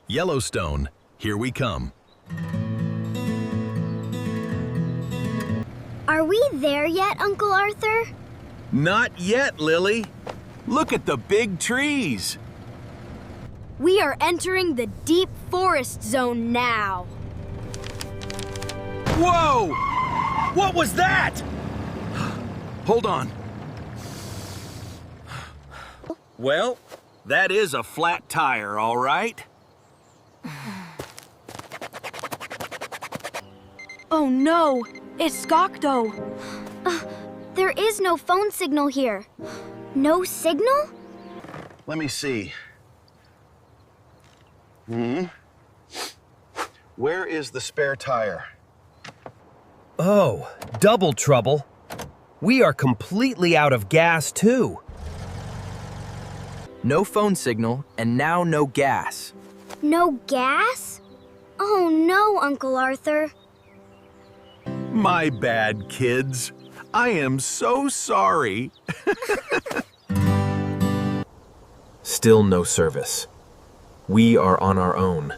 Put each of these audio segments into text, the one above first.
Yellowstone, here we come. Are we there yet, Uncle Arthur? Not yet, Lily. Look at the big trees. We are entering the deep forest zone now. Whoa! What was that? Hold on. Well, that is a flat tire, all right? Oh no, it's Skokdo. There is no phone signal here. No signal? Let me see. Where is the spare tire? Oh, double trouble. We are completely out of gas, too. No phone signal, and now no gas. No gas? Oh no, Uncle Arthur. My bad, kids. I am so sorry. Still no service. We are on our own.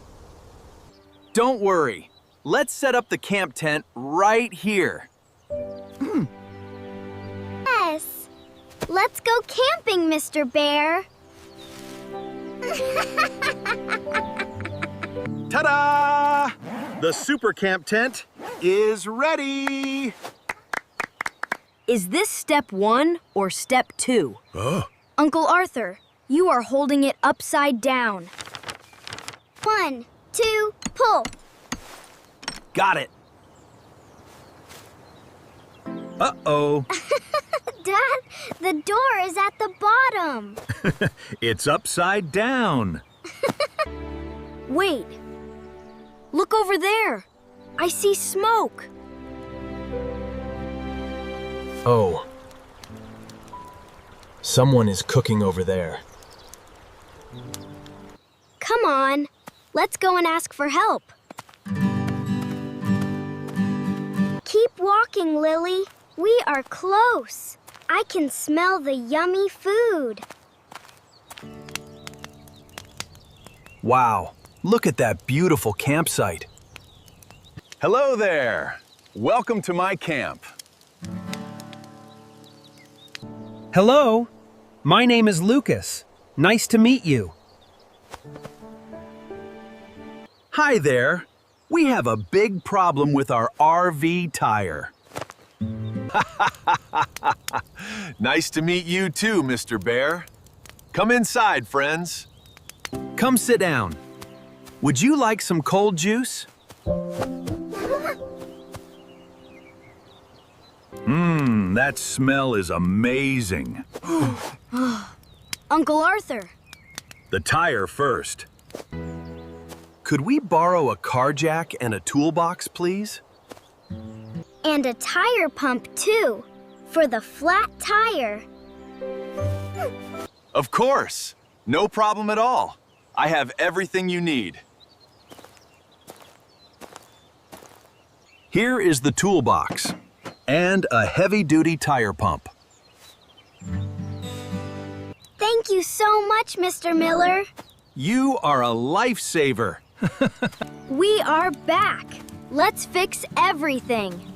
Don't worry. Let's set up the camp tent right here. Yes. Let's go camping, Mr. Bear. Ta-da! The super camp tent is ready. Is this step 1 or step 2? Oh. Uncle Arthur, you are holding it upside down. 1, 2, pull. Got it. Uh-oh. Dad, the door is at the bottom. It's upside down. Wait. Look over there. I see smoke. Oh. Someone is cooking over there. Come on. Let's go and ask for help. Keep walking, Lily. We are close. I can smell the yummy food. Wow, look at that beautiful campsite. Hello there. Welcome to my camp. Hello, my name is Lucas. Nice to meet you. Hi there. We have a big problem with our RV tire. Nice to meet you too, Mr. Bear. Come inside, friends. Come sit down. Would you like some cold juice? That smell is amazing. Uncle Arthur. The tire first. Could we borrow a car jack and a toolbox, please? And a tire pump, too, for the flat tire. Of course. No problem at all. I have everything you need. Here is the toolbox and a heavy-duty tire pump. Thank you so much, Mr. Miller. You are a lifesaver. We are back. Let's fix everything.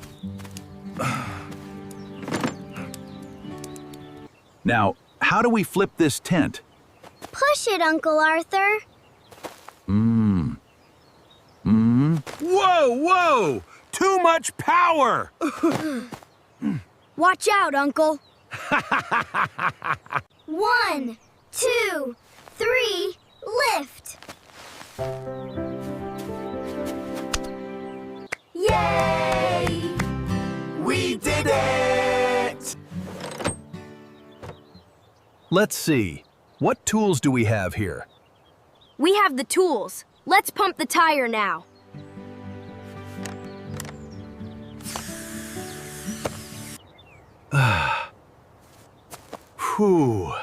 Now, how do we flip this tent? Push it, Uncle Arthur. Whoa, whoa! Too much power! Watch out, Uncle. 1, 2, 3, lift. Yay! We did it! Let's see. What tools do we have here? We have the tools. Let's pump the tire now. Whew.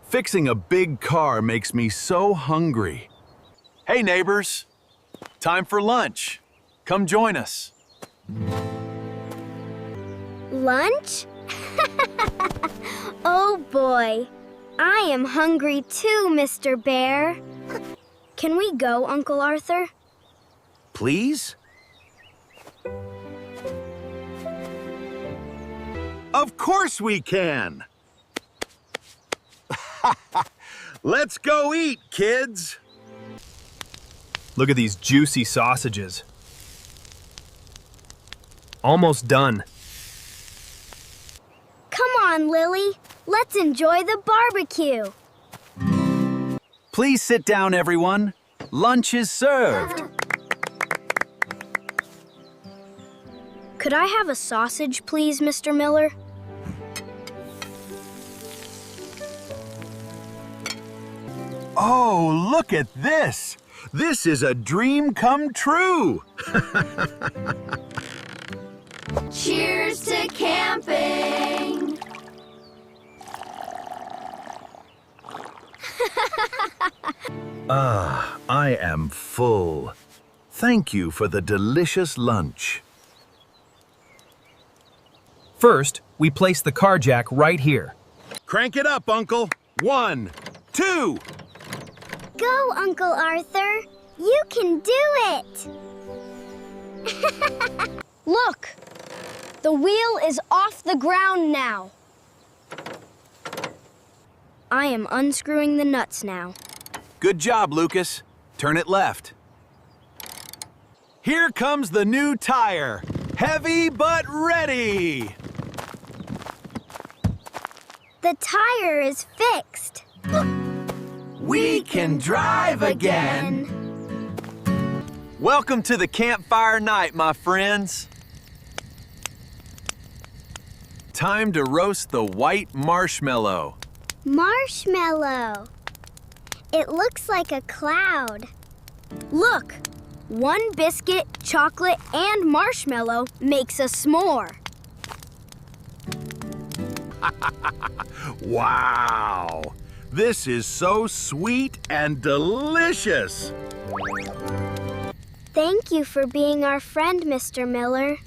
Fixing a big car makes me so hungry. Hey, neighbors. Time for lunch. Come join us. Lunch? Oh boy. I am hungry too, Mr. Bear. Can we go, Uncle Arthur? Please? Of course we can! Let's go eat, kids! Look at these juicy sausages. Almost done. Come on, Lily. Let's enjoy the barbecue. Please sit down, everyone. Lunch is served. Could I have a sausage, please, Mr. Miller? Oh, look at this! This is a dream come true! Cheers to camping! I am full. Thank you for the delicious lunch. First, we place the car jack right here. Crank it up, Uncle. 1, 2. Go, Uncle Arthur. You can do it! Look! The wheel is off the ground now. I am unscrewing the nuts now. Good job, Lucas. Turn it left. Here comes the new tire. Heavy but ready. The tire is fixed. We can drive again. Welcome to the campfire night, my friends. Time to roast the white marshmallow. Marshmallow. It looks like a cloud. Look, one biscuit, chocolate, and marshmallow makes a s'more. Wow! This is so sweet and delicious. Thank you for being our friend, Mr. Miller.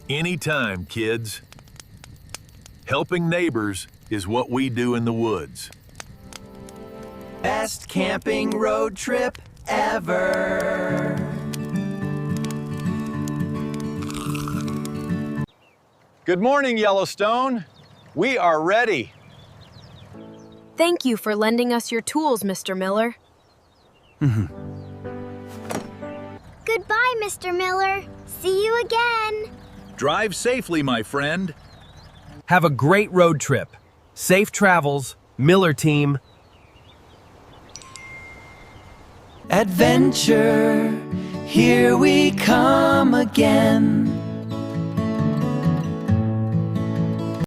Anytime, kids. Helping neighbors is what we do in the woods. Best camping road trip ever. Good morning, Yellowstone. We are ready. Thank you for lending us your tools, Mr. Miller. Goodbye, Mr. Miller. See you again. Drive safely, my friend. Have a great road trip. Safe travels, Miller team. Adventure, here we come again.